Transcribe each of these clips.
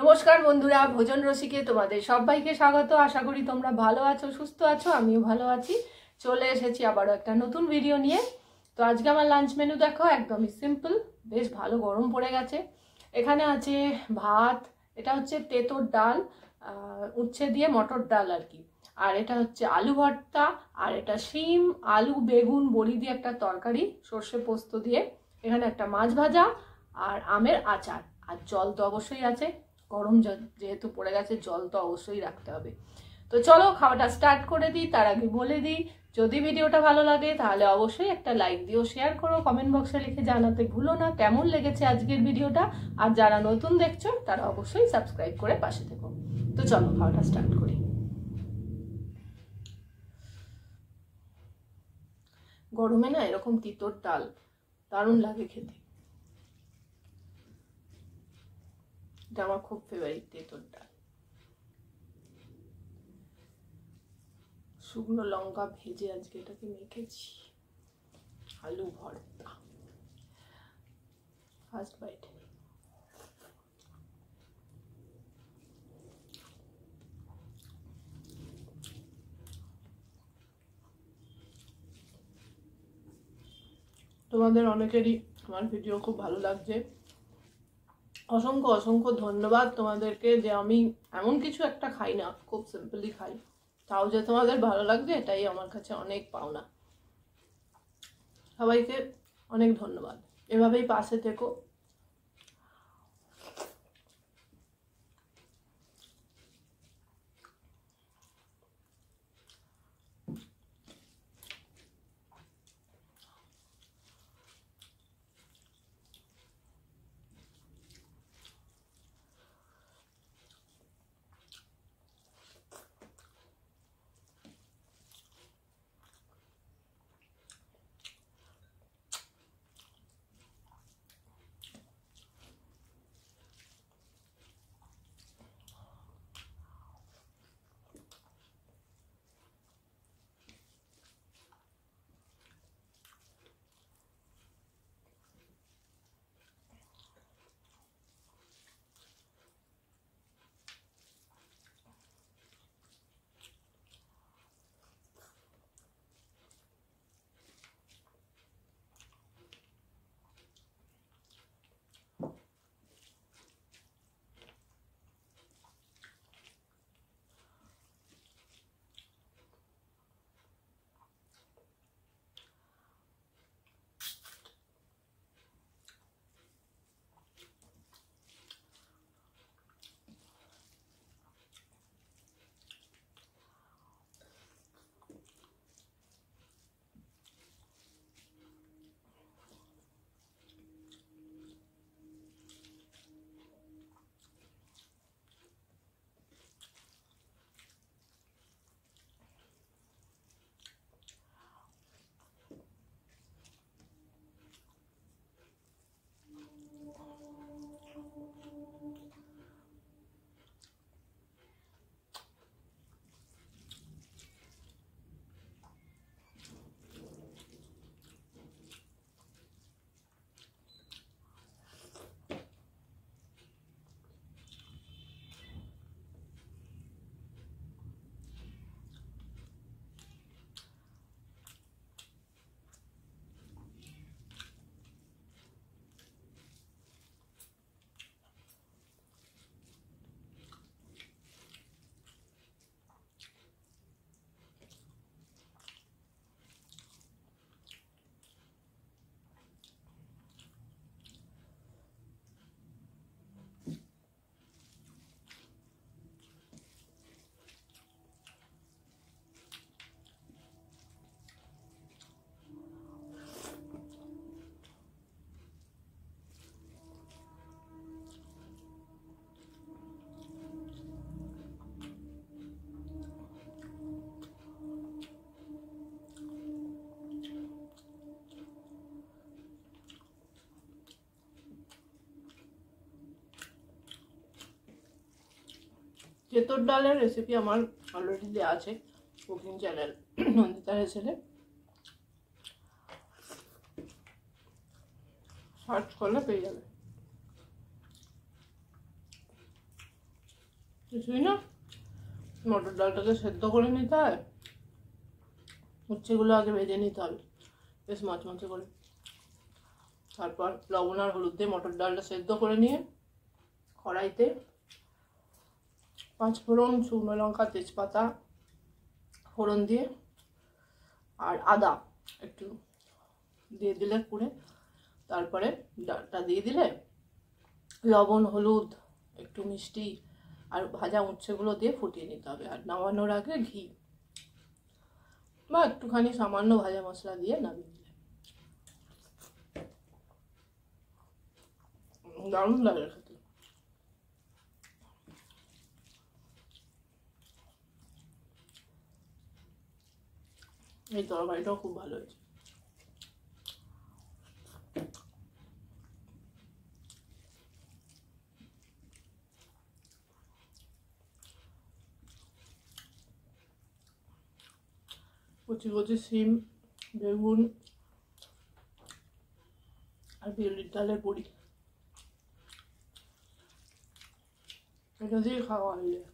নমস্কার বন্ধুরা, ভোজন রসিকে তোমাদের সবাইকে স্বাগত। আশা করি তোমরা ভালো আছো, সুস্থ আছো। আমিও ভালো আছি। চলে এসেছি আবারও একটা নতুন ভিডিও নিয়ে। তো আজকে আমার লাঞ্চ মেনু দেখো, একদমই সিম্পল, বেশ ভালো গরম পড়ে গেছে। এখানে আছে ভাত, এটা হচ্ছে তেঁতোর ডাল, উচ্ছে দিয়ে মটর ডাল আর কি, আর এটা হচ্ছে আলু ভর্তা, আর এটা শিম আলু বেগুন বড়ি দিয়ে একটা তরকারি সর্ষে পোস্ত দিয়ে, এখানে একটা মাছ ভাজা আর আমের আচার, আর জল তো অবশ্যই আছে। গরম যেহেতু পড়ে গেছে, জল তো অবশ্যই রাখতে হবে। তো চলো খাওয়াটা স্টার্ট করে দিই। তার আগে বলে দিই, যদি ভিডিওটা ভালো লাগে তাহলে অবশ্যই একটা লাইক দিও, শেয়ার করো, কমেন্ট বক্সে লিখে জানাতে ভুলো না কেমন লেগেছে আজকের ভিডিওটা। আর যারা নতুন দেখছো তারা অবশ্যই সাবস্ক্রাইব করে পাশে থেকো। তো চলো খাওয়াটা স্টার্ট করি। গরমে না এরকম তিতোর ডাল দারুণ লাগে খেতে। এটা আমার খুব ফেভারিট তেঁতোর ডাল। শুকনো লঙ্কা ভেজে আজকে এটাকে মেখেছি। আলু ভর্তা, ফার্স্ট বাইট। তোমাদের অনেকেরই আমার ভিডিও খুব ভালো লাগছে। অসংখ্য অসংখ্য ধন্যবাদ তোমাদেরকে, যে আমি এমন কিছু একটা খাই না, খুব সিম্পলি খাই, তাও যে তোমাদের ভালো লাগছে এটাই আমার কাছে অনেক পাওনা। সবাইকে অনেক ধন্যবাদ, এভাবেই পাশে থেকো। তেঁতোর ডালের রেসিপি আমার অলরেডি দেওয়া আছে cooking channel Nandita recipe, search করলে পেয়ে যাবে। কিছুই না, মটর ডালটাকে সেদ্ধ করে নিতে হয়, উচ্ছেগুলো আগে ভেজে নিতে হবে বেশ মচমচে করে, তারপর লবণ আর হলুদ দিয়ে মটর ডালটা সেদ্ধ করে নিয়ে কড়াইতে 5 ফোড়ন, শুকনো লঙ্কা, তেজপাতা ফোড়ন দিয়ে আর আদা একটু দিয়ে দিলে পুড়ে, তারপরে ডালটা দিয়ে দিলে লবণ, হলুদ, একটু মিষ্টি আর ভাজা উচ্ছেগুলো দিয়ে ফুটিয়ে নিতে হবে। আর নামানোর আগে ঘি বা একটুখানি সামান্য ভাজা মশলা দিয়ে নামিয়ে দিলে দারুণ লাগে খেতে। এই তরকারিটাও খুব ভালো হয়েছে। কচি কচি শিম, বেগুন আর বিউলির ডালের বড়ি, এটা দিয়ে খাওয়া হয়ে যায়।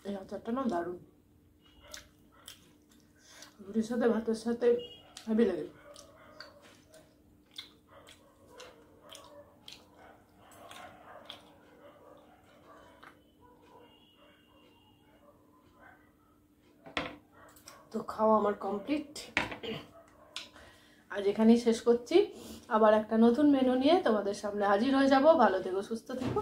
এই আচারটা না দারুণ, রুটির সাথে ভাতের সাথে হেভি লাগে। তো খাওয়া আমার কমপ্লিট, আজ এখানেই শেষ করছি। আবার একটা নতুন মেনু নিয়ে তোমাদের সামনে হাজির হয়ে যাব। ভালো থেকো, সুস্থ থেকো।